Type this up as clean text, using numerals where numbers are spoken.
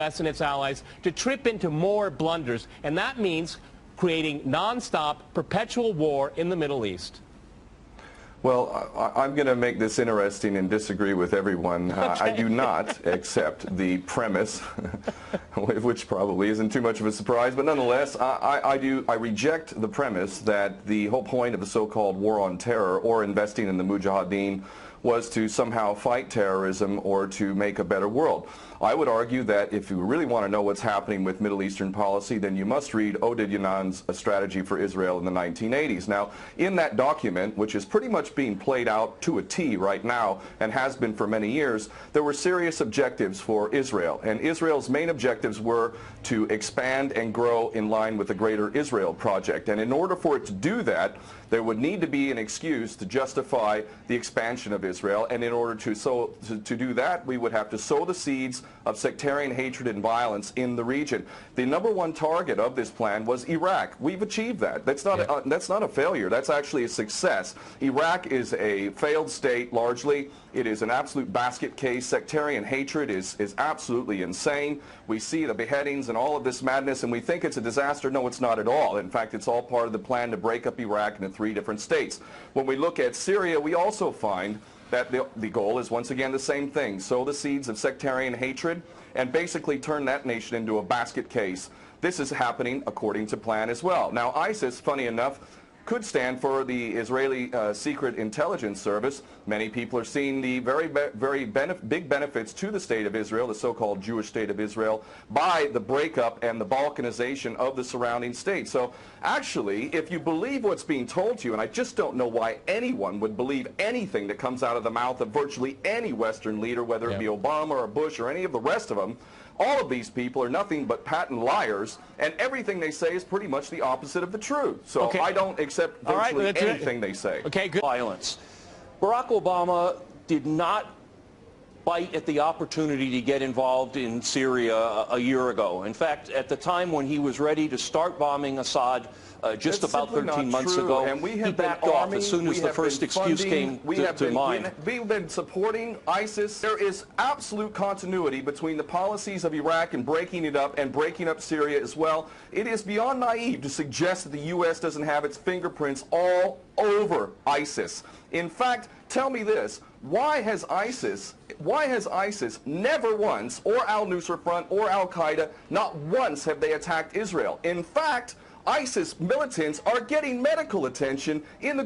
and its allies to trip into more blunders, and that means creating non-stop, perpetual war in the Middle East. Well, I'm going to make this interesting and disagree with everyone. Okay. I do not accept the premise, which probably isn't too much of a surprise, but nonetheless, I reject the premise that the whole point of the so-called war on terror or investing in the Mujahideen was to somehow fight terrorism or to make a better world. I would argue that if you really want to know what's happening with Middle Eastern policy, then you must read Oded Yanan's A Strategy for Israel in the 1980s. Now, in that document, which is pretty much being played out to a T right now and has been for many years, there were serious objectives for Israel. And Israel's main objectives were to expand and grow in line with the Greater Israel Project. And in order for it to do that, there would need to be an excuse to justify the expansion of Israel, and in order to do that, we would have to sow the seeds of sectarian hatred and violence in the region. The #1 target of this plan was Iraq. We've achieved that. That's not a failure. That's actually a success. Iraq is a failed state largely. It is an absolute basket case. Sectarian hatred is absolutely insane. We see the beheadings and all of this madness, and we think it's a disaster. No, it's not at all. In fact, it's all part of the plan to break up Iraq into 3 different states. When we look at Syria, we also find that the goal is once again the same thing: sow the seeds of sectarian hatred and basically turn that nation into a basket case. This is happening according to plan as well. Now, ISIS, funny enough, could stand for the Israeli Secret Intelligence Service. Many people are seeing the very big benefits to the state of Israel, the so-called Jewish state of Israel, by the breakup and the balkanization of the surrounding states. So actually, if you believe what's being told to you, and I just don't know why anyone would believe anything that comes out of the mouth of virtually any Western leader, whether it be Obama or Bush or any of the rest of them, all of these people are nothing but patent liars, and everything they say is pretty much the opposite of the truth. So I don't accept virtually anything they say. Okay, good. Violence. Barack Obama did not bite at the opportunity to get involved in Syria a year ago. In fact, at the time when he was ready to start bombing Assad, just about 13 months ago, and we have he backed off as soon as the first excuse came to mind. We've been supporting ISIS. There is absolute continuity between the policies of Iraq and breaking it up and breaking up Syria as well. It is beyond naive to suggest that the U.S. doesn't have its fingerprints all over ISIS. In fact, tell me this: why has ISIS never once, or al-Nusra Front or al-Qaeda, not once have they attacked Israel? In fact, ISIS militants are getting medical attention in the